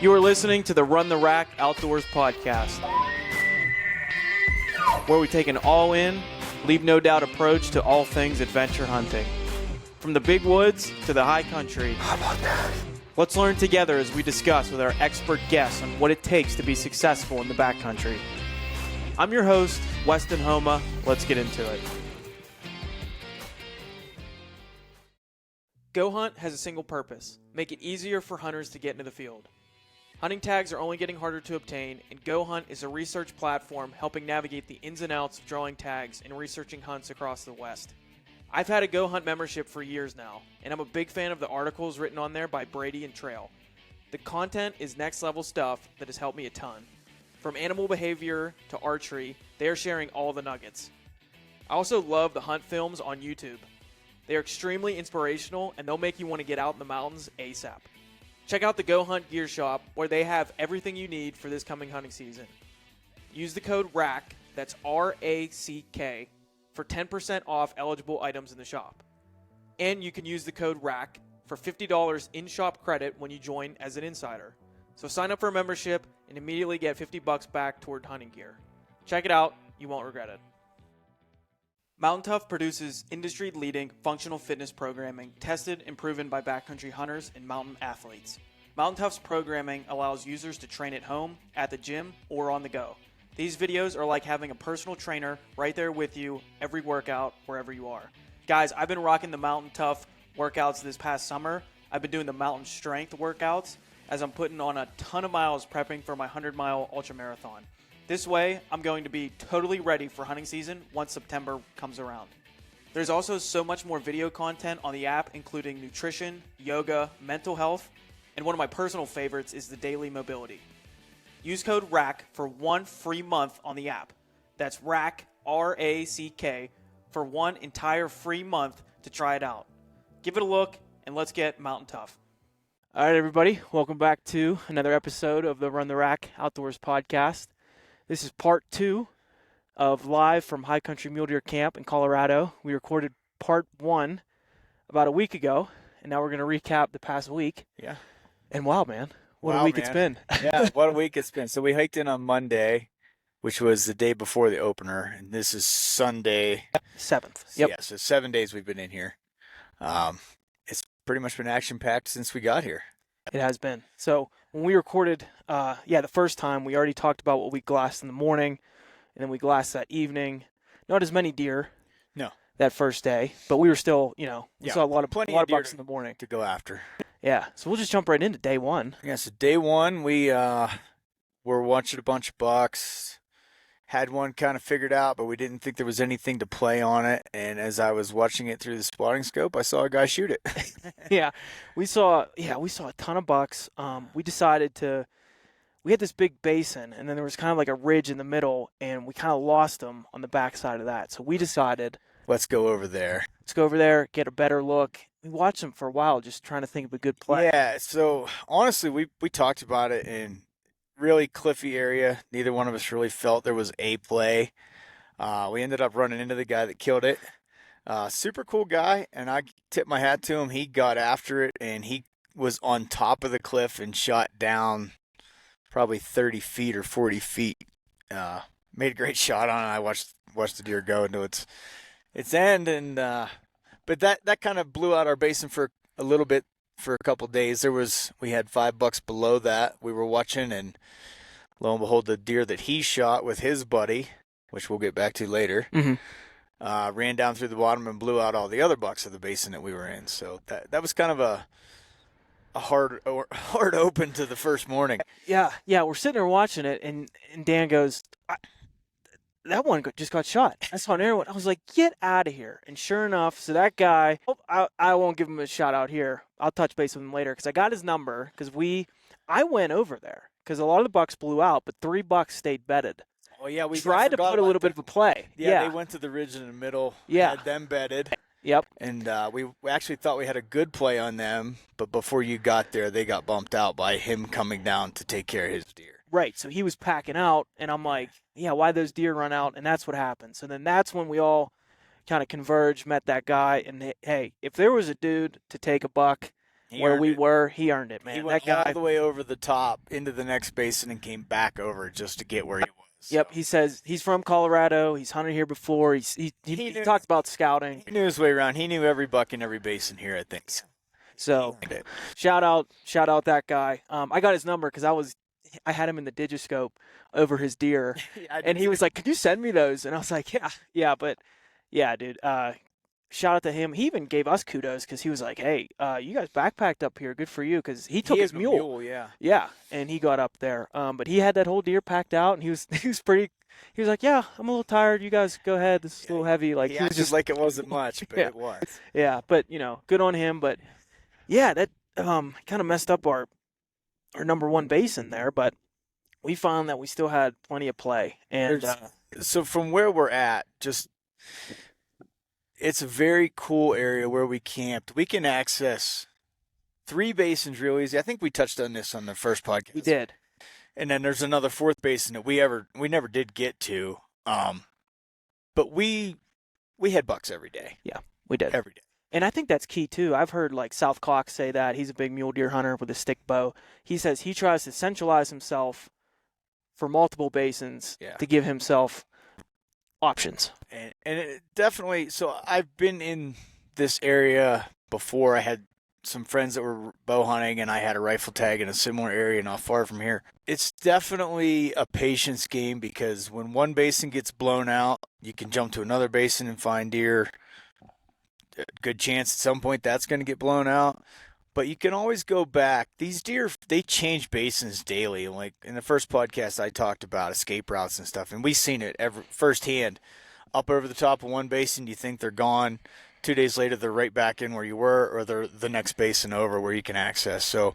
You are listening to the Run the Rack Outdoors podcast, where we take an all-in, leave no doubt approach to all things adventure hunting. From the big woods to the high country. How about that? Let's learn together as we discuss with our expert guests on what it takes to be successful in the backcountry. I'm your host, Weston Homa. Let's get into it. Go Hunt has a single purpose: make it easier for hunters to get into the field. Hunting tags are only getting harder to obtain, and Go Hunt is a research platform helping navigate the ins and outs of drawing tags and researching hunts across the West. I've had a Go Hunt membership for years now, and I'm a big fan of the articles written on there by Brady and Trail. The content is next level stuff that has helped me a ton. From animal behavior to archery, they are sharing all the nuggets. I also love the hunt films on YouTube. They are extremely inspirational, and they'll make you want to get out in the mountains ASAP. Check out the Go Hunt Gear Shop, where they have everything you need for this coming hunting season. Use the code RACK, that's R-A-C-K, for 10% off eligible items in the shop. And you can use the code RACK for $50 in-shop credit when you join as an insider. So sign up for a membership and immediately get $50 back toward hunting gear. Check it out, you won't regret it. Mountain Tough produces industry-leading functional fitness programming tested and proven by backcountry hunters and mountain athletes. Mountain Tough's programming allows users to train at home, at the gym, or on the go. These videos are like having a personal trainer right there with you every workout, wherever you are. Guys, I've been rocking the Mountain Tough workouts this past summer. I've been doing the mountain strength workouts as I'm putting on a ton of miles prepping for my 100-mile ultramarathon. This way, I'm going to be totally ready for hunting season once September comes around. There's also so much more video content on the app, including nutrition, yoga, mental health, and one of my personal favorites is the daily mobility. Use code RACK for 1 free month on the app. That's RACK, R-A-C-K, for 1 entire free month to try it out. Give it a look, and let's get Mountain Tough. All right, everybody, welcome back to another episode of the Run the Rack Outdoors podcast. This is part 2 of live from High Country Mule Deer Camp in Colorado. We recorded part 1 about a week ago, and now we're going to recap the past week. Yeah. And wow, man, what a week it's been. Yeah, what a week it's been. So we hiked in on Monday, which was the day before the opener, and this is Sunday. 7th. Yep. Yeah, so 7 days we've been in here. It's pretty much been action-packed since we got here. It has been. So when we recorded, the first time, we already talked about what we glassed in the morning, and then we glassed that evening. Not as many deer. No. That first day, but we were still, we saw a lot of bucks in the morning to go after. Yeah. So we'll just jump right into day one. Yeah. So day one, we were watching a bunch of bucks. Had one kind of figured out, but we didn't think there was anything to play on it. And as I was watching it through the spotting scope, I saw a guy shoot it. Yeah, we saw a ton of bucks. We had this big basin, and then there was kind of like a ridge in the middle, and we kind of lost them on the backside of that. So we decided, let's go over there. Let's go over there, get a better look. We watched them for a while, just trying to think of a good play. Yeah. So honestly, we talked about it in really cliffy area. Neither one of us really felt there was a play. We ended up running into the guy that killed it. Super cool guy, and I tipped my hat to him. He got after it, and he was on top of the cliff and shot down probably 30 feet or 40 feet. Made a great shot on it. I watched the deer go into its end, and but that kind of blew out our basin for a little bit. For a couple days, we had 5 bucks below that we were watching, and lo and behold, the deer that he shot with his buddy, which we'll get back to later, ran down through the bottom and blew out all the other bucks of the basin that we were in. So that was kind of a hard open to the first morning. Yeah, we're sitting there watching it, and Dan goes, that one just got shot. I saw an arrow. I was like, get out of here. And sure enough, so that guy, I won't give him a shout out here. I'll touch base with him later because I got his number because I went over there because a lot of the bucks blew out, but 3 bucks stayed bedded. Oh, yeah. We tried to put a little bit of a play. Yeah, they went to the ridge in the middle, had them bedded. Yep. And we actually thought we had a good play on them, but before you got there, they got bumped out by him coming down to take care of his deer. Right, so he was packing out, and I'm like, yeah, why'd those deer run out? And that's what happened. So then that's when we all kind of converged, met that guy, and hey, if there was a dude to take a buck where we were, he earned it, man. He went that guy, all the way over the top into the next basin and came back over just to get where he was. Yep, So. he says he's from Colorado. He's hunted here before. He talked about scouting. He knew his way around. He knew every buck in every basin here, I think. So shout out that guy. I got his number because I had him in the Digiscope over his deer, and he was like, "Could you send me those?" And I was like, "Yeah, but yeah, dude." Shout out to him. He even gave us kudos because he was like, "Hey, you guys backpacked up here. Good for you." Because he took his mule. Yeah, and he got up there. But he had that whole deer packed out, and he was pretty. He was like, "Yeah, I'm a little tired. You guys go ahead. This is a little heavy." Like he was just like it wasn't much, but it was. Yeah, but good on him. But yeah, that kind of messed up our number one basin there. But we found that we still had plenty of play. And so from where we're at, it's a very cool area where we camped. We can access 3 basins real easy. I think we touched on this on the first podcast. We did. And then there's another 4th basin that we never did get to. But we had bucks every day. Yeah, we did. Every day. And I think that's key too. I've heard like South Cox say that. He's a big mule deer hunter with a stick bow. He says he tries to centralize himself for multiple basins to give himself options. And it definitely, so I've been in this area before. I had some friends that were bow hunting, and I had a rifle tag in a similar area not far from here. It's definitely a patience game because when one basin gets blown out, you can jump to another basin and find deer. Good chance at some point that's going to get blown out. But you can always go back. These deer, they change basins daily. Like in the first podcast, I talked about escape routes and stuff, and we've seen it firsthand. Up over the top of one basin, you think they're gone. 2 days later, they're right back in where you were, or they're the next basin over where you can access. So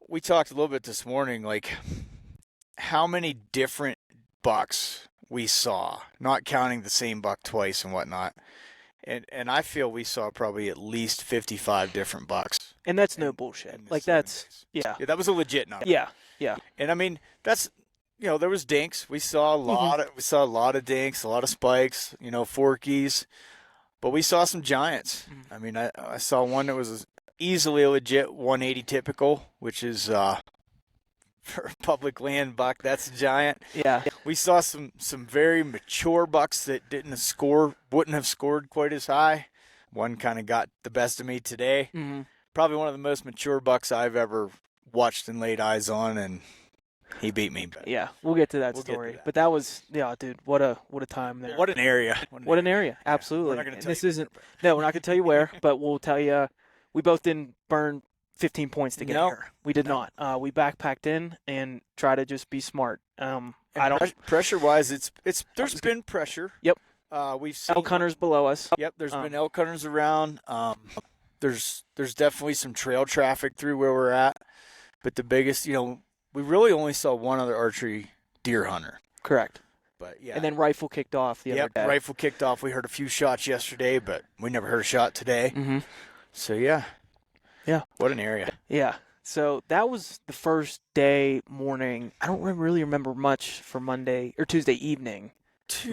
we talked a little bit this morning, like how many different bucks we saw, not counting the same buck twice and whatnot. And I feel we saw probably at least 55 different bucks. And that's no bullshit. Like that's, yeah, that was a legit number. Yeah. And I mean, that's, there was dinks. We saw a lot of dinks, a lot of spikes, forkies, but we saw some giants. I mean, I saw one that was easily a legit 180 typical, which is for a public land buck. That's a giant. Yeah. We saw some very mature bucks that wouldn't have scored quite as high. One kind of got the best of me today. Mm-hmm. Probably one of the most mature bucks I've ever watched and laid eyes on, and he beat me. But yeah, we'll get to that story. But that was, dude, what a time there. What an area. What an area. Absolutely. We're not gonna tell we're not going to tell you where, but we'll tell you we both didn't burn 15 points to get here. We did not. We backpacked in and try to just be smart. Pressure-wise, there's been pressure. Yep. We've seen elk hunters below us. Yep, there's been elk hunters around. There's definitely some trail traffic through where we're at. But the biggest, we really only saw one other archery deer hunter. Correct. But yeah. And then rifle kicked off the other day. Rifle kicked off. We heard a few shots yesterday, but we never heard a shot today. Mm-hmm. So yeah. Yeah. What an area. Yeah. So that was the first day morning. I don't really remember much for Monday or Tuesday evening.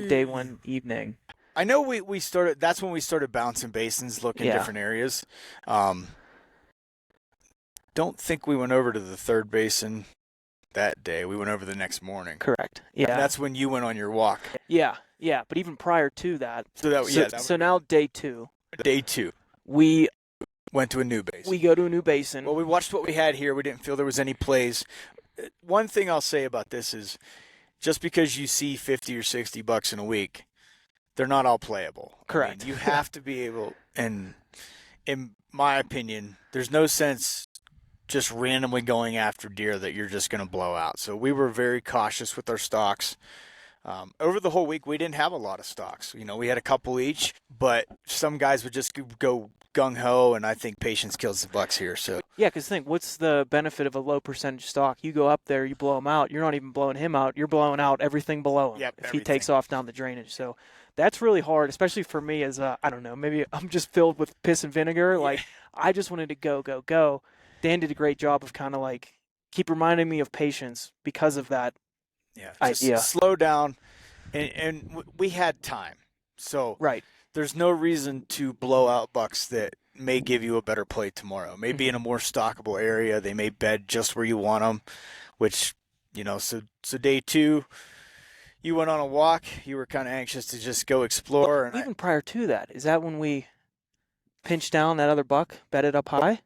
Day one evening. I know we started. That's when we started bouncing basins, looking different areas. Don't think we went over to the 3rd basin that day. We went over the next morning. Correct. Yeah. And that's when you went on your walk. Yeah. But even prior to that. So now day 2. Day 2. We went to a new basin. We go to a new basin. Well, we watched what we had here. We didn't feel there was any plays. One thing I'll say about this is just because you see 50 or 60 bucks in a week, they're not all playable. Correct. I mean, you have to be able, and in my opinion, there's no sense just randomly going after deer that you're just going to blow out. So we were very cautious with our stalks. Over the whole week, we didn't have a lot of stalks. We had a couple each, but some guys would just go gung-ho, and I think patience kills the bucks here. So yeah, because think, what's the benefit of a low percentage stalk? You go up there, you blow him out. You're not even blowing him out. You're blowing out everything below him if he takes off down the drainage. So that's really hard, especially for me as I don't know, maybe I'm just filled with piss and vinegar. Like, I just wanted to go. Dan did a great job of kind of like keep reminding me of patience because of that idea. Slow down, and we had time. So right. There's no reason to blow out bucks that may give you a better play tomorrow. Maybe in a more stockable area, they may bed just where you want them, which, so day 2, you went on a walk. You were kind of anxious to just go explore. And even prior to that, is that when we pinched down that other buck, bedded up high?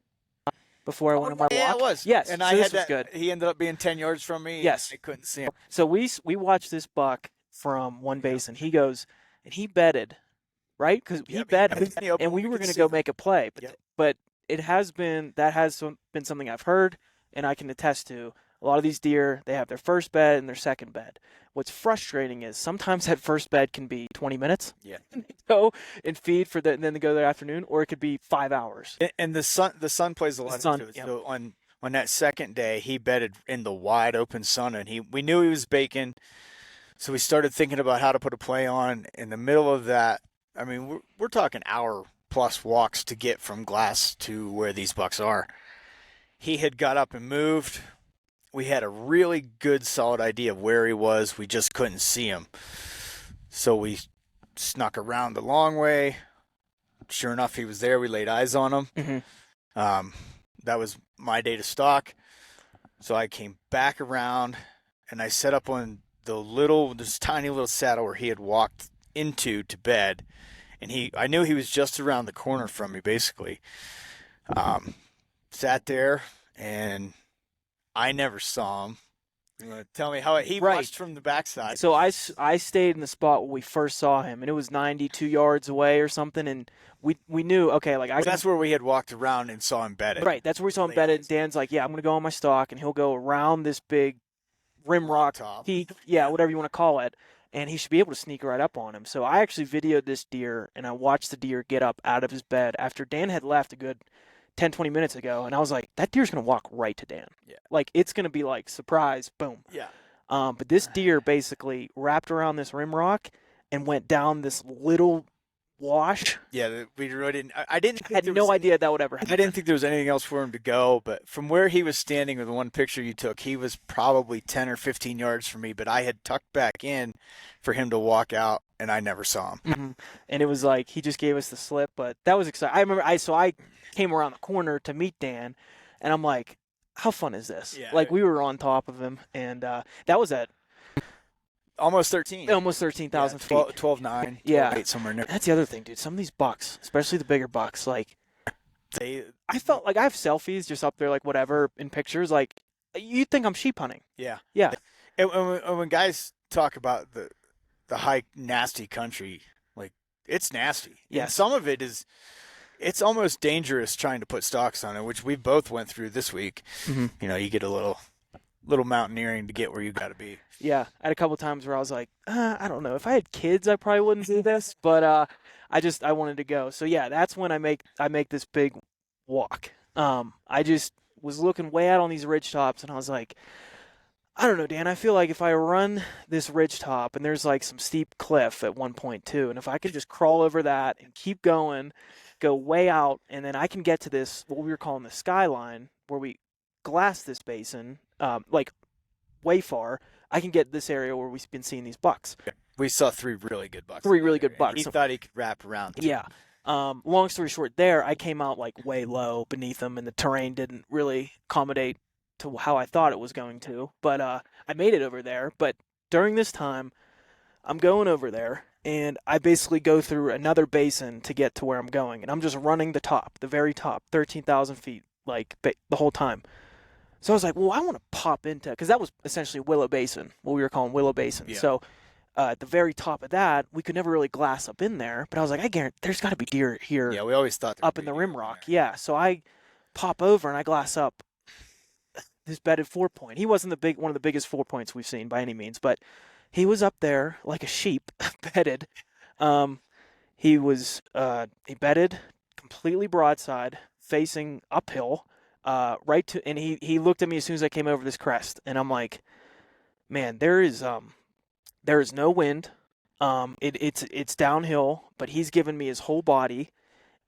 Before I went on my walk? Yeah, it was. Yes, and so I this had was that. good. He ended up being 10 yards from me. Yes. I couldn't see him. So we watched this buck from one basin. He goes, and he bedded, right? Because he bedded, and we were going to go make a play. But that has been something I've heard, and I can attest to. A lot of these deer, they have their first bed and their second bed. What's frustrating is sometimes that first bed can be 20 minutes. Yeah. And they go and feed and then they go there afternoon, or it could be 5 hours. And the sun plays a lot into it. Yep. So on that second day, he bedded in the wide open sun, and we knew he was baking. So we started thinking about how to put a play on. In the middle of that, I mean, we're talking hour plus walks to get from Glass to where these bucks are. He had got up and moved. We had a really good, solid idea of where he was. We just couldn't see him. So we snuck around the long way. Sure enough, he was there. We laid eyes on him. Mm-hmm. That was my day to stalk. So I came back around, and I set up on this tiny little saddle where he had walked into to bed. And I knew he was just around the corner from me, basically. Sat there, and I never saw him. You want to tell me how he watched from the backside? So I stayed in the spot where we first saw him, and it was 92 yards away or something, and we knew, okay, that's where we had walked around and saw him bedded. Right, that's where we saw him bedded. Dan's like, yeah, I'm going to go on my stalk, and he'll go around this big rim rock peak, whatever you want to call it, and he should be able to sneak right up on him. So I actually videoed this deer, and I watched the deer get up out of his bed after Dan had left a good 10, 20 minutes ago, and I was like, that deer's going to walk right to Dan. Yeah. Like, it's going to be like, surprise, boom. Yeah. But this deer basically wrapped around this rim rock and went down this little wash. Yeah, we really didn't. I had no idea that would ever happen. I didn't think there was anything else for him to go, but from where he was standing with the one picture you took, he was probably 10 or 15 yards from me, but I had tucked back in for him to walk out, and I never saw him. Mm-hmm. And it was like he just gave us the slip, but that was exciting. I remember I came around the corner to meet Dan, and I'm like, how fun is this? Yeah, like, we were on top of him, and that was at almost 13. Almost 13,000 feet. 12.9, yeah. 12.8, somewhere near. That's the other thing, dude. Some of these bucks, especially the bigger bucks, like, I felt like I have selfies just up there, like, whatever, in pictures. Like, you'd think I'm sheep hunting. Yeah. Yeah. And when guys talk about the high, nasty country, like, it's nasty. Yeah. And some of it is, it's almost dangerous trying to put stalks on it, which we both went through this week. Mm-hmm. You get a little mountaineering to get where you got to be. Yeah, I had a couple times where I was like, I don't know. If I had kids, I probably wouldn't do this, but I wanted to go. So yeah, that's when I make this big walk. I just was looking way out on these ridge tops, and I was like, I don't know, Dan. I feel like if I run this ridge top, and there's like some steep cliff at one point too, and if I could just crawl over that and keep going, go way out, and then I can get to this what we were calling the skyline, where we glass this basin, like way far. I can get this area where we've been seeing these bucks. We saw 3 really good bucks. 3 really good bucks. He thought he could wrap around. Yeah. Long story short, there I came out like way low beneath them, and the terrain didn't really accommodate to how I thought it was going to. But I made it over there. But during this time, I'm going over there, and I basically go through another basin to get to where I'm going, and I'm just running the top, the very top, 13,000 feet, like the whole time. So I was like, well, I want to pop into, because that was essentially Willow Basin, what we were calling Willow Basin. Yeah. So at the very top of that, we could never really glass up in there, but I was like, I guarantee there's got to be deer here. Yeah, we always thought up in the rim rock. Yeah, so I pop over and I glass up this bedded 4-point. He wasn't one of the biggest 4-points we've seen by any means, but he was up there like a sheep, bedded. He bedded completely broadside, facing uphill. And he looked at me as soon as I came over this crest, and I'm like, man, there is no wind. It's downhill, but he's given me his whole body,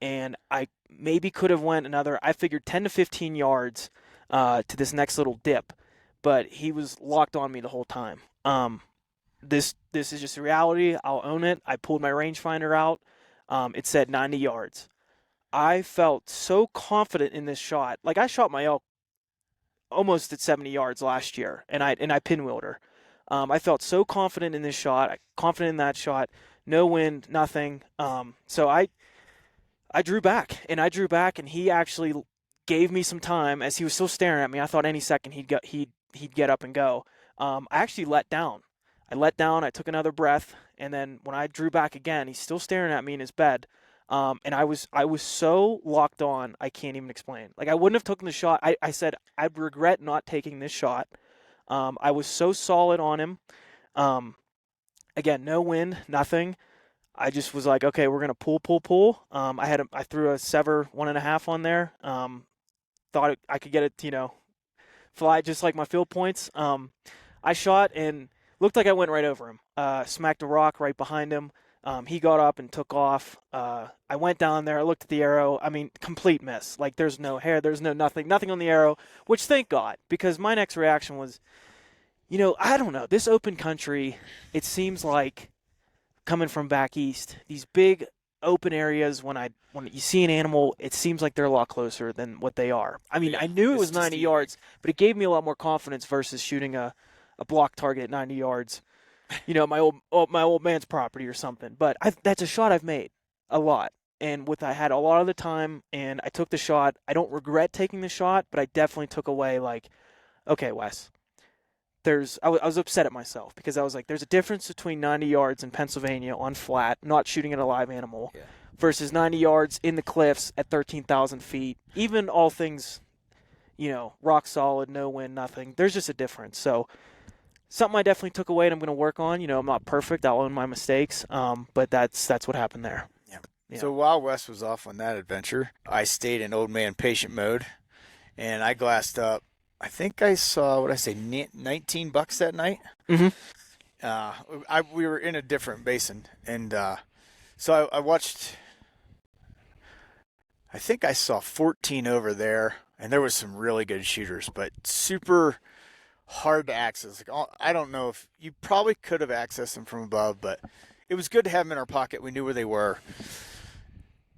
and I maybe could have went I figured 10 to 15 yards to this next little dip, but he was locked on me the whole time. This is just a reality. I'll own it. I pulled my rangefinder out. It said 90 yards. I felt so confident in this shot. Like I shot my elk almost at 70 yards last year, and I pinwheeled her. I felt so confident in this shot, confident in that shot. No wind, nothing. So I drew back, and he actually gave me some time as he was still staring at me. I thought any second he'd get up and go. I actually let down. I took another breath, and then when I drew back again, he's still staring at me in his bed. And I was so locked on, I can't even explain. Like I wouldn't have taken the shot. I said I'd regret not taking this shot. I was so solid on him. Again, no wind, nothing. I just was like, okay, we're gonna pull. I threw a sever 1.5 on there. Thought I could get it, fly just like my field points. I shot and looked like I went right over him. Smacked a rock right behind him. He got up and took off. I went down there. I looked at the arrow. I mean, complete miss. Like there's no hair. There's no nothing on the arrow. Which thank God, because my next reaction was, I don't know. This open country, it seems like coming from back east, these big open areas. When you see an animal, it seems like they're a lot closer than what they are. I mean, I knew it was 90 yards, but it gave me a lot more confidence versus shooting a block target at 90 yards. My old man's property or something. But that's a shot I've made a lot. And I had a lot of the time, and I took the shot. I don't regret taking the shot, but I definitely took away like, okay, Wes, I was upset at myself because I was like, there's a difference between 90 yards in Pennsylvania on flat, not shooting at a live animal, versus 90 yards in the cliffs at 13,000 feet. Even all things, rock solid, no wind, nothing. There's just a difference. So something I definitely took away and I'm going to work on. I'm not perfect. I'll own my mistakes. But that's what happened there. Yeah. So while Wes was off on that adventure, I stayed in old man patient mode, and I glassed up. I think I saw 19 bucks that night. Mm-hmm. We were in a different basin, and so I watched. I think I saw 14 over there, and there was some really good shooters, but super hard to access. Like, I don't know if you probably could have accessed them from above, but it was good to have them in our pocket. We knew where they were.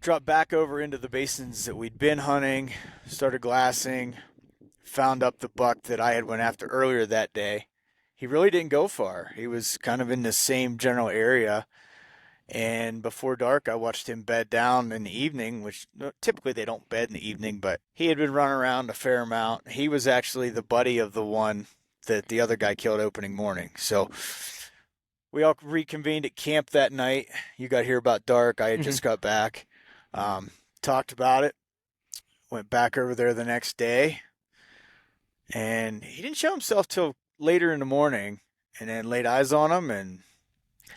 Dropped back over into the basins that we'd been hunting, started glassing, found up the buck that I had went after earlier that day. He really didn't go far. He was kind of in the same general area. And before dark, I watched him bed down in the evening, which typically they don't bed in the evening, but he had been running around a fair amount. He was actually the buddy of the one that the other guy killed opening morning. So we all reconvened at camp that night. You got here about dark. I had just got back. Talked about it. Went back over there the next day. And he didn't show himself till later in the morning, and then laid eyes on him. And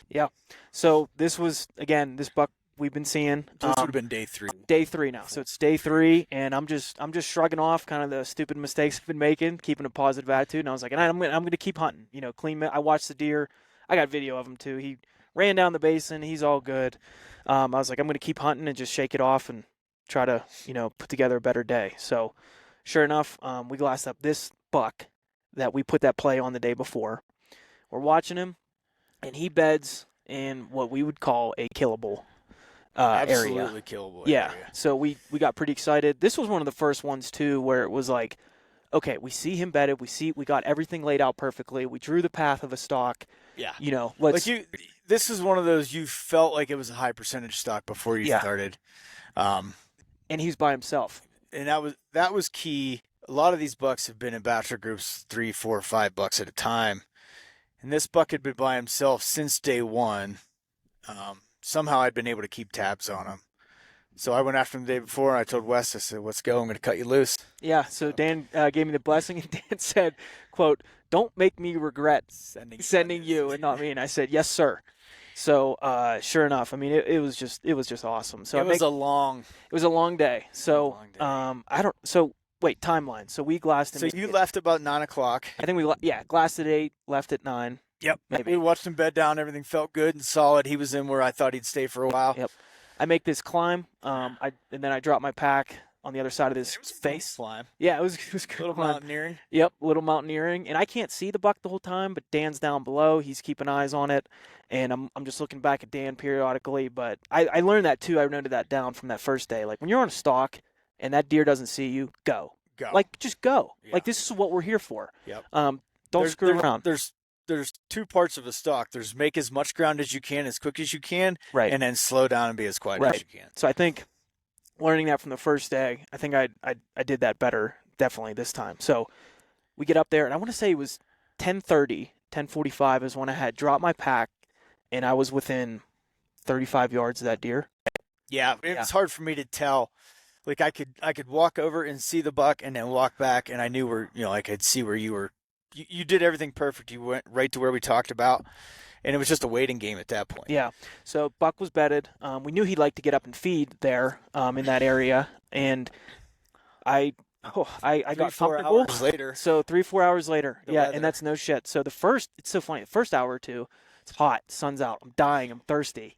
yeah. So this was, again, this buck we've been seeing. So this would have been day 3. Day 3 now. So it's day 3, and I'm just shrugging off kind of the stupid mistakes I've been making, keeping a positive attitude. And I was like, I'm gonna keep hunting. Clean. I watched the deer. I got video of him too. He ran down the basin. He's all good. I was like, I'm gonna keep hunting and just shake it off and try to put together a better day. So sure enough, we glassed up this buck that we put that play on the day before. We're watching him, and he beds in what we would call a killable absolutely area. Killable yeah. area. So we got pretty excited. This was one of the first ones too where it was like, okay, we see him bedded. We got everything laid out perfectly. We drew the path of a stalk. Yeah. This is one of those you felt like it was a high percentage stalk before you started. And he's by himself. And that was key. A lot of these bucks have been in bachelor groups 3, 4, 5 bucks at a time. And this buck had been by himself since day 1. Somehow I'd been able to keep tabs on him. So I went after him the day before, and I told Wes, I said, let's go. I'm going to cut you loose. Yeah, so Dan gave me the blessing, and Dan said, quote, don't make me regret sending you and not me. And I said, yes, sir. So sure enough, I mean, it was just awesome. So it was a long day. So wait, timeline. So we glassed him. So you left about 9 o'clock. I think glassed at 8, left at 9. Yep. Maybe. We watched him bed down. Everything felt good and solid. He was in where I thought he'd stay for a while. Yep. I make this climb, and then I drop my pack on the other side of his It was a face. climb. Yeah, it was good. A little mountaineering. Yep, little mountaineering. And I can't see the buck the whole time, but Dan's down below. He's keeping eyes on it. And I'm just looking back at Dan periodically. But I learned that too. I noted that down from that first day. Like when you're on a stalk and that deer doesn't see you, go. Go. Like just go. Yeah. Like this is what we're here for. Yep. Don't screw around. There's two parts of a stalk. There's make as much ground as you can, as quick as you can, Right. and then slow down and be as quiet as you can. So I think learning that from the first day, I think I did that better definitely this time. So we get up there, and I want to say it was 10:30, 10:45 is when I had dropped my pack, and I was within 35 yards of that deer. Yeah, it was hard for me to tell. Like I could walk over and see the buck, and then walk back, and I knew where I could see where you were. You did everything perfect. You went right to where we talked about, and it was just a waiting game at that point. Yeah. So buck was bedded. We knew he'd like to get up and feed there in that area, and I got 4 comfortable. hours later. So 3-4 hours later, weather. and that's no shit. So it's so funny. The first hour or two, it's hot, sun's out, I'm dying, I'm thirsty.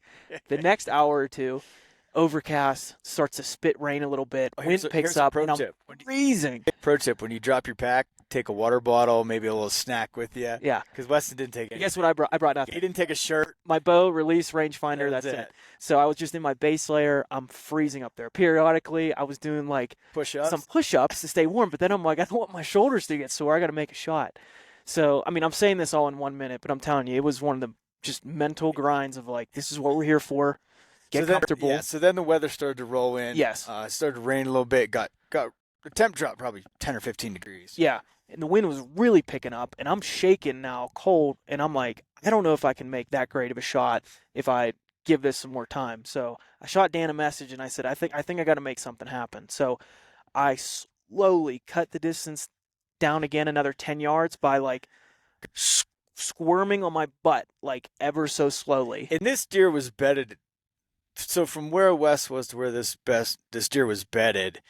The next hour or two, overcast, starts to spit rain a little bit, wind picks up, and I'm freezing. Pro tip: when you drop your pack, take a water bottle, maybe a little snack with you. Yeah. Because Weston didn't take it. Guess what I brought? I brought nothing. He didn't take a shirt. My bow, release, rangefinder, that's it. So I was just in my base layer. I'm freezing up there. Periodically, I was doing like some push-ups to stay warm, but then I'm like, I don't want my shoulders to get sore. I got to make a shot. So, I mean, I'm saying this all in 1 minute, but I'm telling you, it was one of the just mental grinds of like, this is what we're here for. Get comfortable. So then the weather started to roll in. Yes. It started to rain a little bit. Got the temp dropped probably 10 or 15 degrees. Yeah. And the wind was really picking up, and I'm shaking now, cold, and I'm like, I don't know if I can make that great of a shot if I give this some more time. So I shot Dan a message, and I said, I think I got to make something happen. So I slowly cut the distance down again another 10 yards by like squirming on my butt, like ever so slowly. And this deer was bedded. So from where Wes was to where this deer was bedded,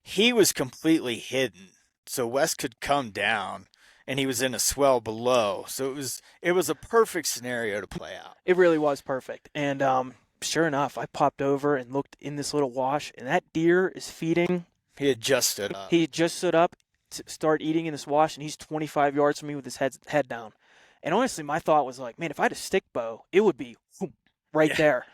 he was completely hidden. So Wes could come down, and he was in a swell below. So it was a perfect scenario to play out. It really was perfect. And sure enough, I popped over and looked in this little wash, and that deer is feeding. He had just stood up. He had just stood up to start eating in this wash, and he's 25 yards from me with his head down. And honestly, my thought was like, man, if I had a stick bow, it would be right there.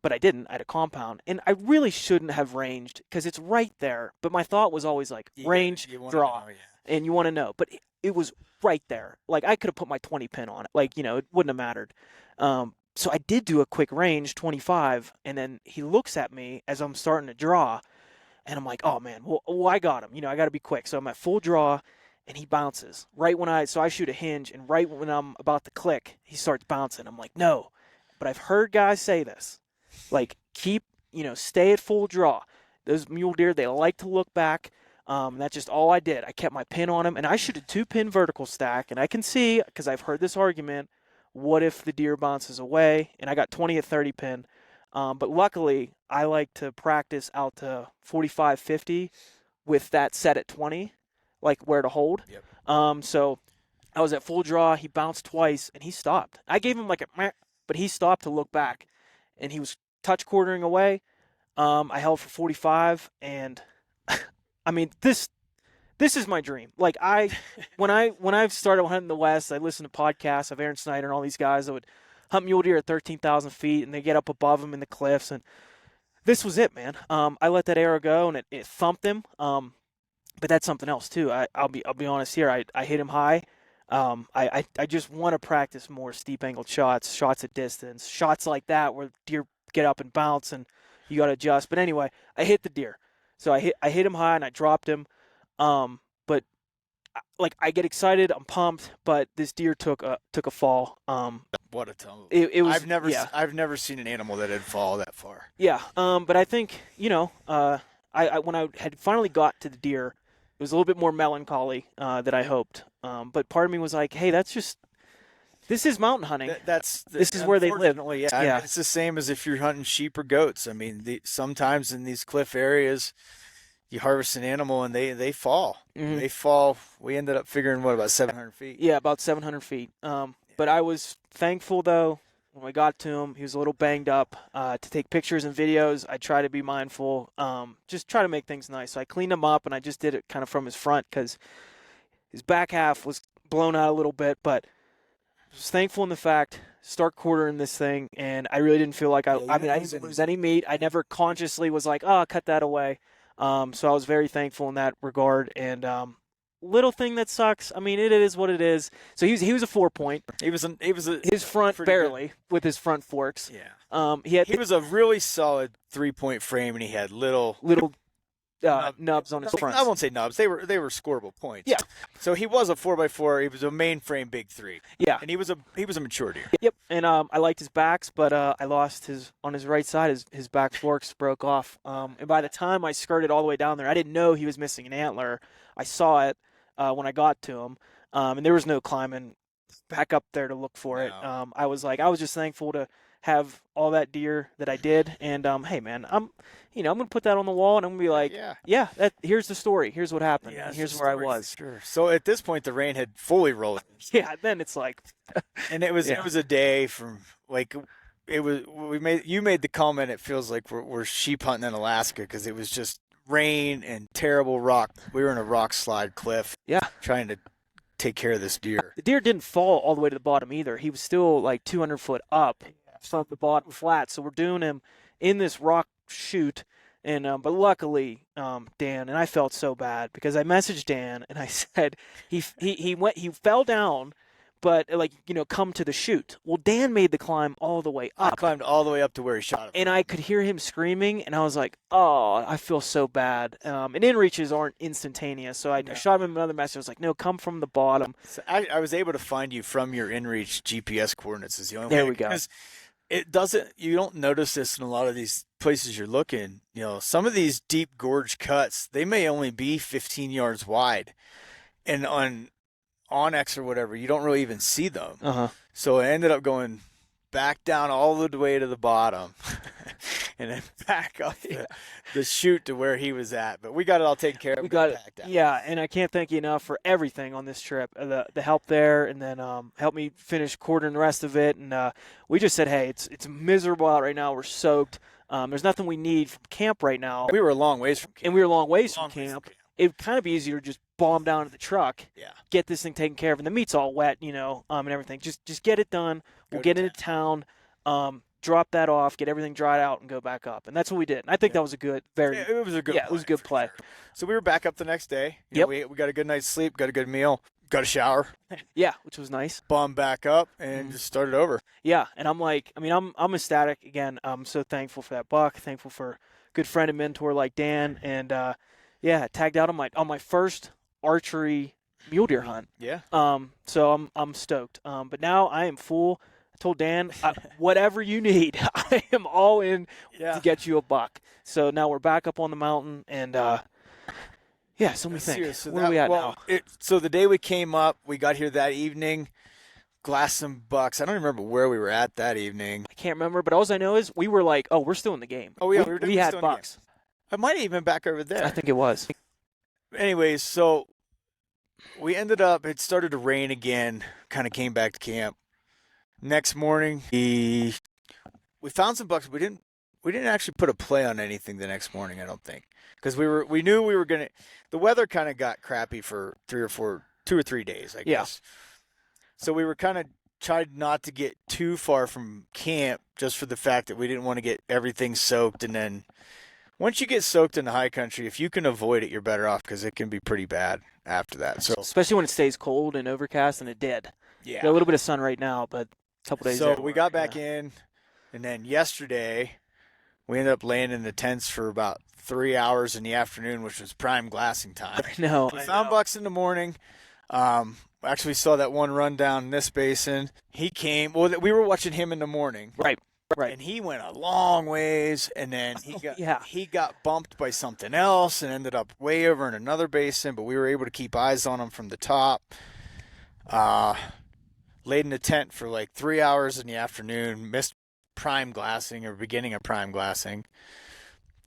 But I didn't. I had a compound. And I really shouldn't have ranged because it's right there. But my thought was always like, range, draw. And you want to know. But it was right there. Like, I could have put my 20 pin on it. Like, it wouldn't have mattered. So I did do a quick range, 25. And then he looks at me as I'm starting to draw. And I'm like, oh, man, well I got him. I got to be quick. So I'm at full draw. And he bounces. So I shoot a hinge. And right when I'm about to click, he starts bouncing. I'm like, no. But I've heard guys say this. Like, stay at full draw. Those mule deer, they like to look back. That's just all I did. I kept my pin on him, and I shoot a 2-pin vertical stack, and I can see, because I've heard this argument, what if the deer bounces away? And I got 20 at 30 pin. But luckily, I like to practice out to 45, 50 with that set at 20, like where to hold. Yep. So I was at full draw. He bounced twice, and he stopped. I gave him like a meh, but he stopped to look back. And he was touch quartering away. I held for 45, and I mean this is my dream. Like when I started hunting the West, I listened to podcasts of Aaron Snyder and all these guys that would hunt mule deer at 13,000 feet, and they get up above them in the cliffs, and this was it, man. I let that arrow go, and it thumped him. But that's something else too. I'll be honest here. I hit him high. I just want to practice more steep angled shots at distance, shots like that where deer get up and bounce and you got to adjust. But anyway, I hit the deer. So I hit him high and I dropped him. But like I get excited, I'm pumped, but this deer took a fall. What a tumble. It was I've never seen an animal that had fall that far. Yeah. But I think, I when I had finally got to the deer, it was a little bit more melancholy than I hoped. But part of me was like, hey, this is mountain hunting. This is where they live. Yeah. It's the same as if you're hunting sheep or goats. I mean, sometimes in these cliff areas, you harvest an animal and they fall. Mm-hmm. They fall. We ended up figuring, about 700 feet? Yeah, about 700 feet. But I was thankful, though, When I got to him, he was a little banged up. To take pictures and videos, I try to be mindful, just try to make things nice. So I cleaned him up, and I just did it kind of from his front because his back half was blown out a little bit, but I was thankful in the fact start quartering this thing, and I really didn't feel like I didn't lose any meat. I never consciously was like, oh, cut that away. So I was very thankful in that regard. And little thing that sucks. I mean, it is what it is. So he was a 4-point. His front barely good. With his front forks. Yeah. He was a really solid 3-point frame, and he had little nubs on his front. I won't say nubs. They were scoreable points. Yeah. So he was a 4x4. He was a mainframe big 3. Yeah. And he was a mature deer. Yep. And I liked his backs, but I lost on his right side. His back forks broke off. And by the time I skirted all the way down there, I didn't know he was missing an antler. I saw it when I got to him, and there was no climbing back up there to look for it. I was just thankful to have all that deer that I did, and hey man, I'm gonna put that on the wall, and I'm gonna be like, here's the story, here's what happened, here's where I was. Sure. So at this point, the rain had fully rolled. Yeah, then it's like, and it was a day from like you made the comment. It feels like we're sheep hunting in Alaska because it was just rain and terrible rock. We were in a rock slide cliff. Yeah, trying to take care of this deer. The deer didn't fall all the way to the bottom either. He was still like 200 foot up from the bottom flat. So we're doing him in this rock chute. And but luckily, Dan, and I felt so bad because I messaged Dan and I said he fell down, but come to the chute. Well, Dan made the climb all the way up. I climbed all the way up to where he shot him. And I could hear him screaming, and I was like, oh, I feel so bad. And in-reaches aren't instantaneous, so I shot him another message. I was like, no, come from the bottom. So I was able to find you from your in-reach GPS coordinates is the only way. There we go. You don't notice this in a lot of these places you're looking. Some of these deep gorge cuts, they may only be 15 yards wide. And on Onyx or whatever, you don't really even see them. Uh-huh. So I ended up going back down all the way to the bottom and then back up the chute to where he was at. But we got it all taken care of. We got it. Yeah, and I can't thank you enough for everything on this trip. The help there, and then help me finish quartering the rest of it. And we just said, hey, it's miserable out right now. We're soaked. There's nothing we need from camp right now. We were a long ways from camp. And we were a long ways from camp. It would kind of be easier to just bomb down to the truck, get this thing taken care of, and the meat's all wet, and everything. Just get it done. We'll get into town, drop that off, get everything dried out, and go back up. And that's what we did. And I think that was a good, it was a good play. Sure. So we were back up the next day. We got a good night's sleep, got a good meal, got a shower. Yeah, which was nice. Bombed back up and just started over. Yeah, and I'm ecstatic again. I'm so thankful for that buck. Thankful for a good friend and mentor like Dan, and tagged out on my first archery mule deer hunt. Yeah. So I'm stoked. But now I am full. I told Dan, whatever you need, I am all in to get you a buck. So now we're back up on the mountain, and so let me think. So where are we at now? So the day we came up, we got here that evening, glassed some bucks. I don't remember where we were at that evening. I can't remember, but all I know is we were like, oh, we're still in the game. Oh, yeah, we had bucks. I might have even been back over there. I think it was. Anyways, so we ended up, it started to rain again, kind of came back to camp. Next morning, we found some bucks. We didn't actually put a play on anything the next morning, I don't think. Because we knew we were going to, the weather kind of got crappy for 2 or 3 days, I guess. So we were kind of tried not to get too far from camp just for the fact that we didn't want to get everything soaked. And then once you get soaked in the high country, if you can avoid it, you're better off because it can be pretty bad after that. So especially when it stays cold and overcast, and it did. Yeah. Got a little bit of sun right now, but a couple days So we got back in, and then yesterday we ended up laying in the tents for about 3 hours in the afternoon, which was prime glassing time. I know. We found bucks in the morning. Actually saw that one run down in this basin. He came. Well, we were watching him in the morning. Right. And he went a long ways, and then he got bumped by something else and ended up way over in another basin, but we were able to keep eyes on him from the top. Laid in the tent for like 3 hours in the afternoon, missed prime glassing or beginning of prime glassing.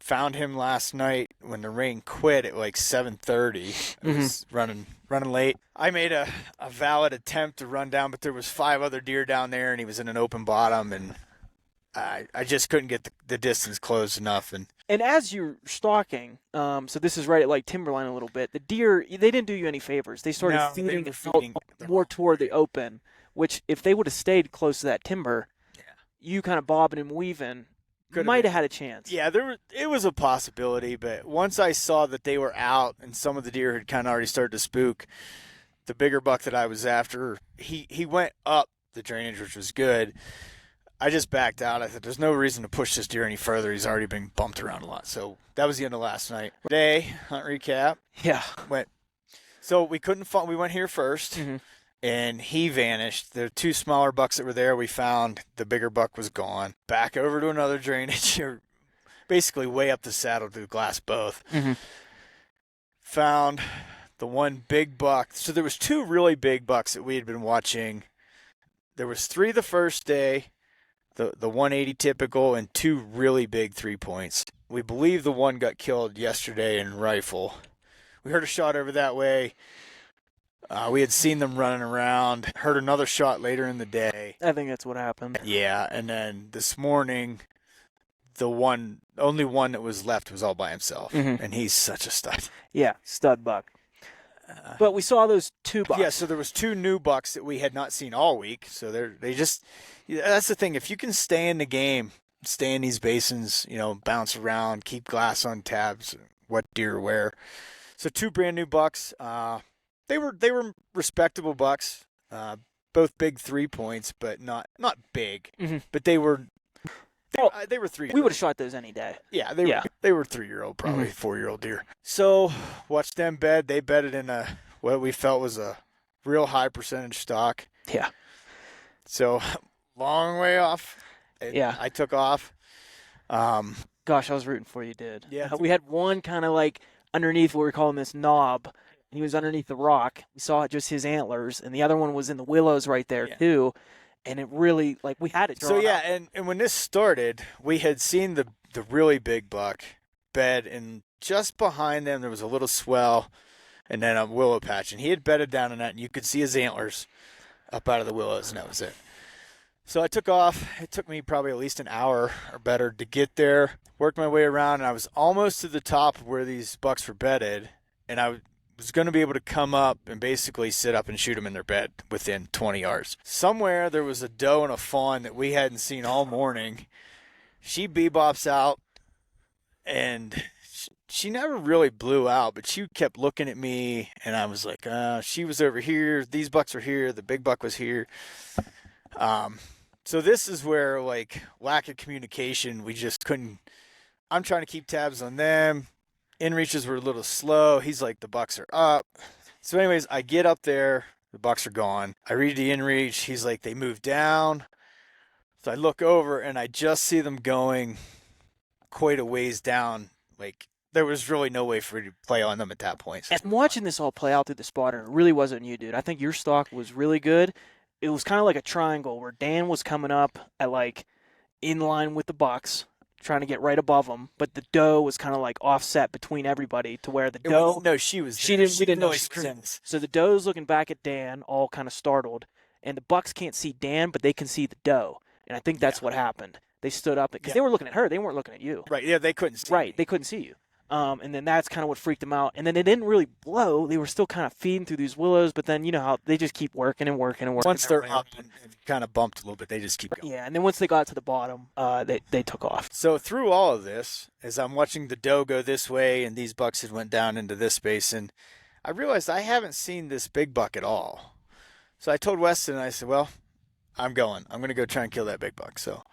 Found him last night when the rain quit at like 7:30. I was running late. I made a valid attempt to run down, but there was 5 other deer down there, and he was in an open bottom, and I just couldn't get the distance close enough. And as you're stalking, so this is right at like timberline a little bit, the deer, they didn't do you any favors. They started feeding more toward the open, which if they would have stayed close to that timber, you kind of bobbing and weaving, might have had a chance. Yeah, it was a possibility, but once I saw that they were out and some of the deer had kind of already started to spook, the bigger buck that I was after, he went up the drainage, which was good. I just backed out. I thought there's no reason to push this deer any further. He's already been bumped around a lot. So that was the end of last night. Today, hunt recap. Yeah. So we couldn't find. We went here first, and he vanished. The 2 smaller bucks that were there, we found. The bigger buck was gone. Back over to another drainage, or basically way up the saddle to the glass both. Found the one big buck. So there was 2 really big bucks that we had been watching. There was 3 the first day. The 180 typical and 2 really big 3-points. We believe the one got killed yesterday in rifle. We heard a shot over that way. We had seen them running around. Heard another shot later in the day. I think that's what happened. Yeah, and then this morning, the only one that was left was all by himself, and he's such a stud. Yeah, stud buck. But we saw those 2 bucks. Yeah, so there was 2 new bucks that we had not seen all week. So that's the thing. If you can stay in the game, stay in these basins, bounce around, keep glass on tabs, what deer where. So 2 brand new bucks. They were respectable bucks. Both big 3-points, but not big. But they were 3. We would have shot those any day. Yeah, they were 3-year-old, probably 4-year-old deer. So watched them bed. They bedded in what we felt was a real high percentage stock. Yeah. So long way off. I took off. Gosh, I was rooting for you, dude. Yeah. We had one kind of like underneath what we're calling this knob. He was underneath the rock. We saw just his antlers, and the other one was in the willows right there too. And it really, we had it drawn up. And when this started, we had seen the really big buck bed, and just behind them there was a little swell and then a willow patch. And he had bedded down in that, and you could see his antlers up out of the willows, and that was it. So I took off. It took me probably at least an hour or better to get there, worked my way around, and I was almost to the top of where these bucks were bedded, and I was going to be able to come up and basically sit up and shoot them in their bed within 20 yards. Somewhere there was a doe and a fawn that we hadn't seen all morning. She bebops out, and she never really blew out, but she kept looking at me, and I was like, she was over here, these bucks were here, the big buck was here. So this is where, lack of communication, we just couldn't. I'm trying to keep tabs on them. In-reaches were a little slow. He's like, the bucks are up. So anyways, I get up there. The bucks are gone. I read the in-reach. He's like, they moved down. So I look over, and I just see them going quite a ways down. There was really no way for me to play on them at that point. And watching this all play out through the spotter, it really wasn't you, dude. I think your stock was really good. It was kind of like a triangle where Dan was coming up at, in line with the bucks, trying to get right above them, but the doe was kind of offset between everybody to where the doe. No, she was. We didn't know she was in. So the doe's looking back at Dan, all kind of startled, and the bucks can't see Dan, but they can see the doe, and I think that's what happened. They stood up because they were looking at her; they weren't looking at you. Right? Yeah, they couldn't see. Right, they couldn't see you. And then that's kind of what freaked them out. And then it didn't really blow. They were still kind of feeding through these willows, but then you know how they just keep working and working and working. Once they're up and kind of bumped a little bit, they just keep going. Yeah, and then once they got to the bottom, they took off. So through all of this, as I'm watching the doe go this way and these bucks had went down into this basin, I realized I haven't seen this big buck at all. So I told Weston, and I said, well, I'm going to go try and kill that big buck. So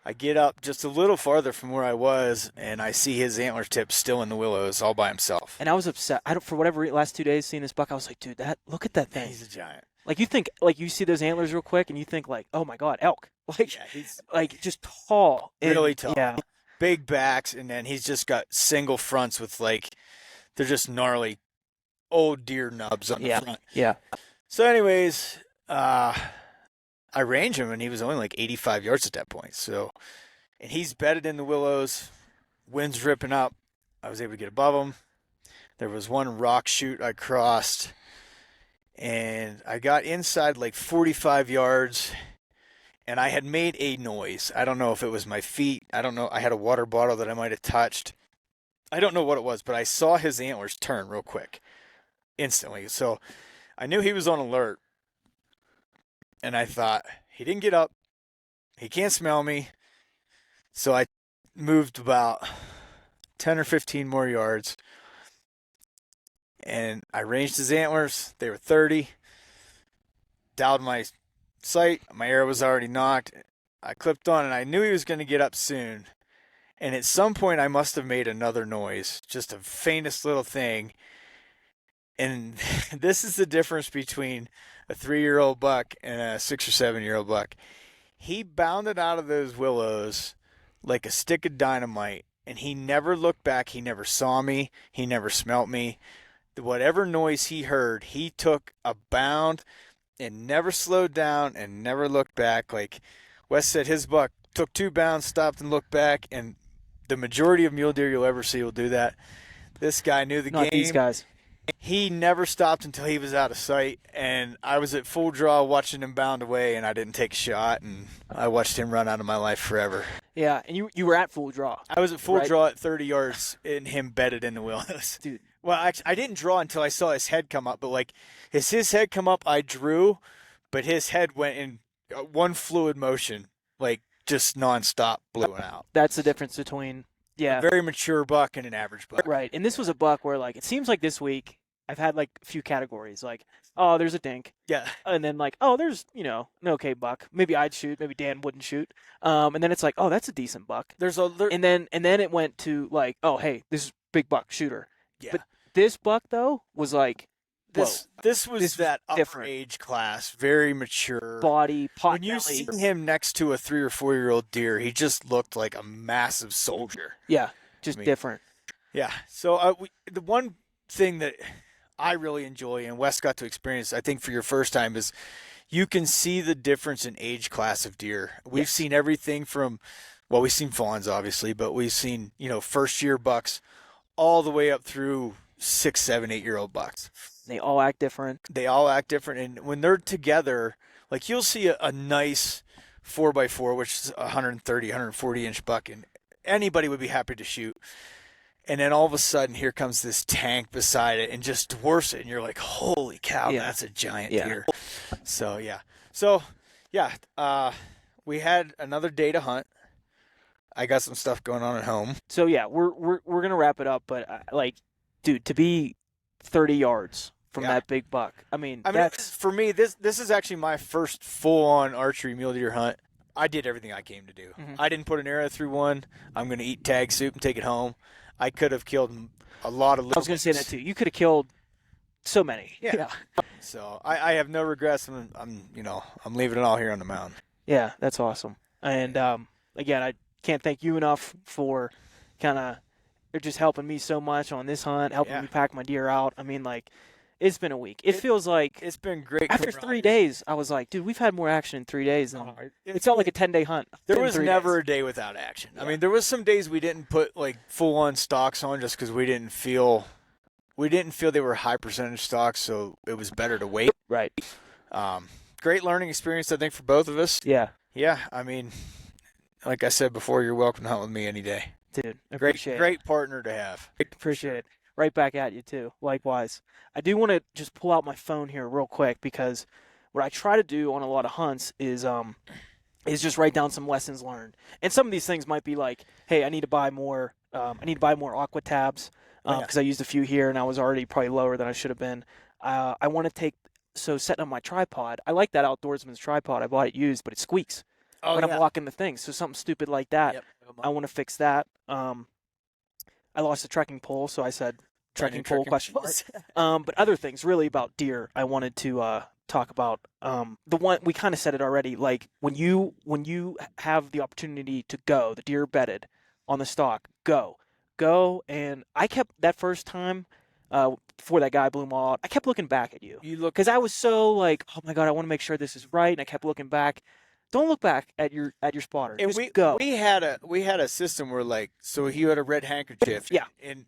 I get up just a little farther from where I was, and I see his antler tip still in the willows all by himself. And I was upset. For whatever last 2 days seeing this buck, I was like, dude, look at that thing. He's a giant. You think, you see those antlers real quick, and you think, oh my God, elk. He's just tall. Really tall. Yeah. Big backs, and then he's just got single fronts with they're just gnarly old deer nubs on the front. Yeah. So anyways, I range him, and he was only 85 yards at that point. So, and he's bedded in the willows Wind's ripping up. I was able to get above them. There was one rock chute I crossed, and I got inside like 45 yards, and I had made a noise. I don't know if it was my feet. I don't know. I had a water bottle that I might have touched. I don't know what it was, but I saw his antlers turn real quick, instantly. So I knew he was on alert, and I thought, he didn't get up. He can't smell me. So I moved about 10 or 15 more yards, and I ranged his antlers. They were 30. Dialed my sight. My arrow was already knocked. I clipped on, and I knew he was going to get up soon. And at some point, I must have made another noise, just a faintest little thing. And this is the difference between a 3-year-old buck and a 6 or 7-year-old buck. He bounded out of those willows like a stick of dynamite, and he never looked back. He never saw me. He never smelt me. Whatever noise he heard, he took a bound and never slowed down and never looked back. Like Wes said, his buck took 2 bounds, stopped and looked back, and the majority of mule deer you'll ever see will do that. This guy knew the game. Not these guys. He never stopped until he was out of sight, and I was at full draw watching him bound away, and I didn't take a shot, and I watched him run out of my life forever. Yeah, and you were at full draw. I was at full right? draw at 30 yards, and him bedded in the willows. Dude. Well, actually, I didn't draw until I saw his head come up, but like as his head come up, I drew, but his head went in one fluid motion, like just nonstop, blew it out. That's the difference between A very mature buck and an average buck. Right, and this was a buck where like it seems like this week I've had like a few categories, like, oh, there's a dink. Yeah. And then like, oh, there's, an okay buck. Maybe I'd shoot, maybe Dan wouldn't shoot. And then it's like, oh, that's a decent buck. And then it went to like, oh, hey, this is big buck shooter. Yeah. But this buck though was like, this was that upper different age class, very mature. Body, pot When you belly. see him next to a 3 or 4-year-old deer, he just looked like a massive soldier. Yeah, just different. Yeah. So the one thing that I really enjoy, and Wes got to experience, I think for your first time, is you can see the difference in age class of deer. We've seen everything from, well, we've seen fawns obviously, but we've seen, first year bucks all the way up through 6, 7, 8-year-old bucks. They all act different. And when they're together, like you'll see a nice 4x4, which is 130, 140 inch buck, and anybody would be happy to shoot. And then all of a sudden, here comes this tank beside it and just dwarfs it. And you're like, holy cow, that's a giant deer. So, we had another day to hunt. I got some stuff going on at home. So, yeah, we're going to wrap it up. But, dude, to be 30 yards from that big buck, I mean that's... For me, this is actually my first full-on archery mule deer hunt. I did everything I came to do. Mm-hmm. I didn't put an arrow through one. I'm going to eat tag soup and take it home. I could have killed a lot of little... I was going to say that too. You could have killed so many. Yeah. So I have no regrets. I'm leaving it all here on the mountain. Yeah, that's awesome. And again, I can't thank you enough for kind of just helping me so much on this hunt, helping me pack my deer out. I mean, like, it's been a week. It feels like it's been great. After 3 days, I was like, dude, we've had more action in 3 days than it felt like a 10-day hunt. There was never a day without action. Yeah. I mean, there was some days we didn't put like full-on stalks on just because we didn't feel they were high percentage stalks, so it was better to wait. Right. Great learning experience, I think, for both of us. Yeah. Yeah. I mean, like I said before, you're welcome to hunt with me any day. Dude, appreciate it. Great partner to have. Appreciate it. Right back at you, too. Likewise. I do want to just pull out my phone here real quick because what I try to do on a lot of hunts is just write down some lessons learned. And some of these things might be like, hey, I need to buy more aqua tabs because I used a few here and I was already probably lower than I should have been. I want to take – so setting up my tripod. I like that Outdoorsman's tripod. I bought it used, but it squeaks when I'm walking the thing. So something stupid like that. Yep. I want to fix that. I lost a trekking pole, so I said trekking pole question mark. But other things really about deer I wanted to talk about. The one we kind of said it already. Like when you have the opportunity to go, the deer bedded on the stalk, go. And I kept that first time before that guy blew them all out. I kept looking back at you. You look because I was so like, oh my god, I want to make sure this is right, and I kept looking back. Don't look back at your spotter. And Just go. we had a system where, like, so he had a red handkerchief. Yeah. And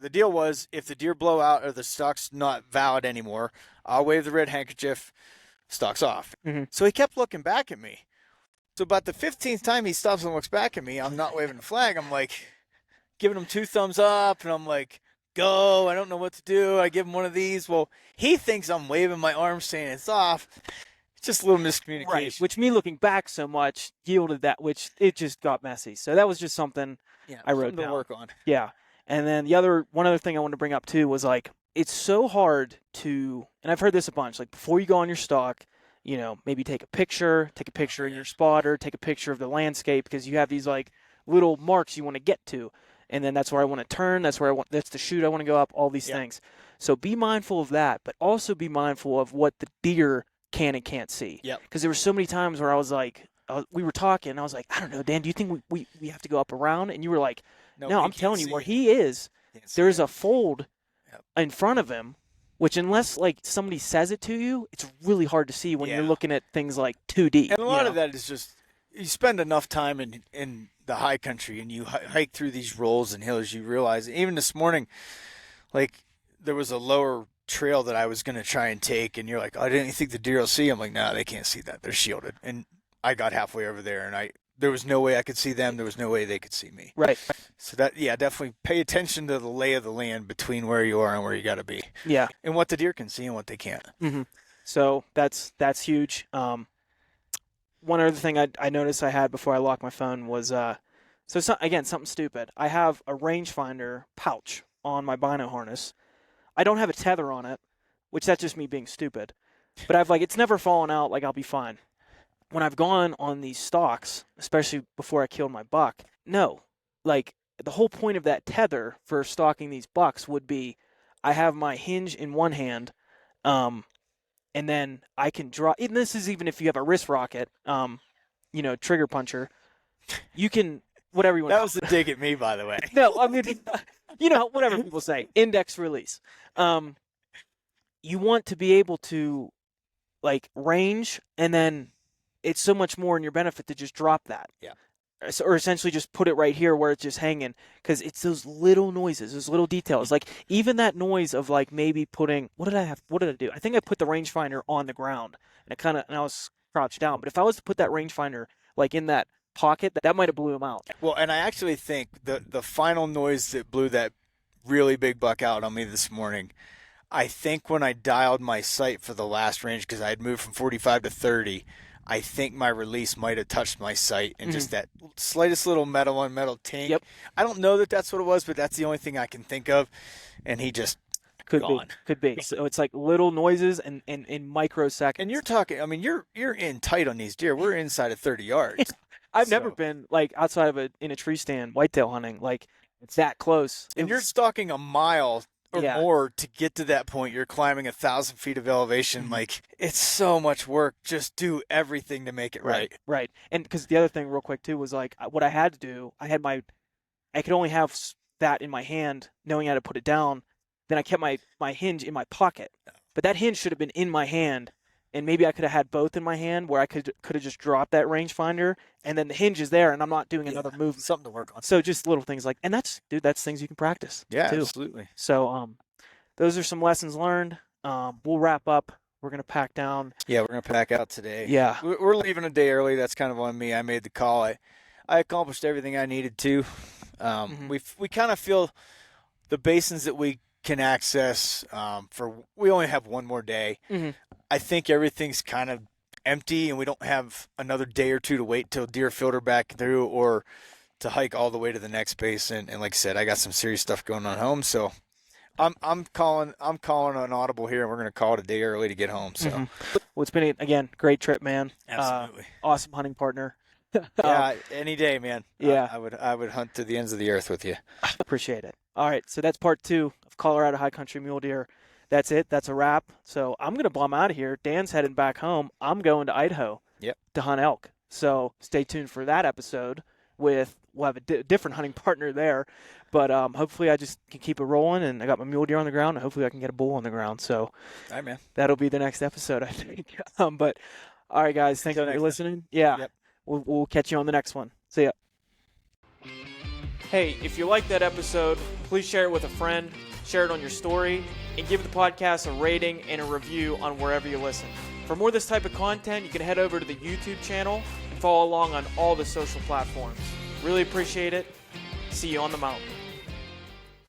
the deal was, if the deer blow out or the stock's not valid anymore, I'll wave the red handkerchief, stock's off. Mm-hmm. So he kept looking back at me. So about the 15th time he stops and looks back at me, I'm not waving the flag. I'm like giving him 2 thumbs up, and I'm like, go. I don't know what to do. I give him one of these. Well, he thinks I'm waving my arm saying it's off. It's just a little miscommunication. Right, which me looking back so much yielded that, which it just got messy. So that was just something I wrote something down. to work on. Yeah. And then one other thing I wanted to bring up too was, like, it's so hard to, and I've heard this a bunch, like, before you go on your stalk, you know, maybe take a picture in your spotter, take a picture of the landscape, because you have these, like, little marks you want to get to. And then that's where I want to turn, that's the chute I want to go up, all these things. So be mindful of that, but also be mindful of what the deer can and can't see. Yep. Because there were so many times where I was like, we were talking, and I was like, I don't know, Dan, do you think we have to go up around? And you were like, no, I'm telling you, where he is, there's a fold in front of him, which, unless, like, somebody says it to you, it's really hard to see when you're looking at things like 2D. And a lot of that is just, you spend enough time in the high country and you hike through these rolls and hills, you realize, even this morning, like, there was a lower trail that I was going to try and take, and you're like, oh, I didn't think the deer will see. I'm like, no, they can't see that. They're shielded. And I got halfway over there, and there was no way I could see them. There was no way they could see me. Right. So definitely pay attention to the lay of the land between where you are and where you got to be. Yeah. And what the deer can see and what they can't. Mm-hmm. So that's huge. One other thing I noticed I had before I locked my phone was, something stupid. I have a rangefinder pouch on my bino harness. I don't have a tether on it, which that's just me being stupid. But it's never fallen out, like, I'll be fine. When I've gone on these stalks, especially before I killed my buck, no. Like, the whole point of that tether for stalking these bucks would be, I have my hinge in one hand, and then I can draw. And this is even if you have a wrist rocket, trigger puncher. You can, whatever you want. That was a dig at me, by the way. No, I mean, whatever people say, index release. You want to be able to, like, range, and then it's so much more in your benefit to just drop that. Yeah. Or essentially just put it right here where it's just hanging, because it's those little noises, those little details. Like, even that noise of, like, maybe putting, what did I do? I think I put the rangefinder on the ground, and I was crouched down. But if I was to put that rangefinder, like, in that pocket, that might have blew him out. Well, and I actually think the final noise that blew that really big buck out on me this morning, I think when I dialed my sight for the last range, because I had moved from 45 to 30, I think my release might have touched my sight, and just that slightest little metal on metal tink. Yep. I don't know that that's what it was, but that's the only thing I can think of. And he just could gone. be. So it's like little noises and in microseconds. And you're talking, I mean, you're in tight on these deer. We're inside of 30 yards. I've never been, like, outside of in a tree stand whitetail hunting. Like, it's that close. And you're stalking a mile or more to get to that point. You're climbing 1,000 feet of elevation. Like, it's so much work. Just do everything to make it right. Right. And because the other thing real quick too was, like, what I had to do, I could only have that in my hand, knowing how to put it down. Then I kept my hinge in my pocket, but that hinge should have been in my hand. And maybe I could have had both in my hand, where I could have just dropped that rangefinder, and then the hinge is there, and I'm not doing another move. Something to work on. So just little things like, and that's things you can practice. Yeah, too. absolutely. So those are some lessons learned. We'll wrap up. We're gonna pack down. Yeah, we're gonna pack out today. Yeah, we're leaving a day early. That's kind of on me. I made the call. I accomplished everything I needed to. We kind of feel the basins that we can access. We only have one more day. I think everything's kind of empty, and we don't have another day or two to wait till deer filter back through, or to hike all the way to the next basin. And like I said, I got some serious stuff going on home, so I'm calling an audible here, and we're gonna call it a day early to get home. So, well, it's been again great trip, man. Absolutely, awesome hunting partner. Yeah, any day, man. Yeah, I would hunt to the ends of the earth with you. Appreciate it. All right, so that's part 2 of Colorado High Country Mule Deer. That's it. That's a wrap. So I'm going to bum out of here. Dan's heading back home. I'm going to Idaho to hunt elk. So stay tuned for that episode. We'll have a different hunting partner there. But hopefully I just can keep it rolling, and I got my mule deer on the ground, and hopefully I can get a bull on the ground. So all right, man. That'll be the next episode, I think. But All right, guys. Thanks Until for next time. listening. Yeah. Yep. We'll catch you on the next one. See ya. Hey, if you liked that episode, please share it with a friend, share it on your story, and give the podcast a rating and a review on wherever you listen. For more of this type of content, you can head over to the YouTube channel and follow along on all the social platforms. Really appreciate it. See you on the mountain.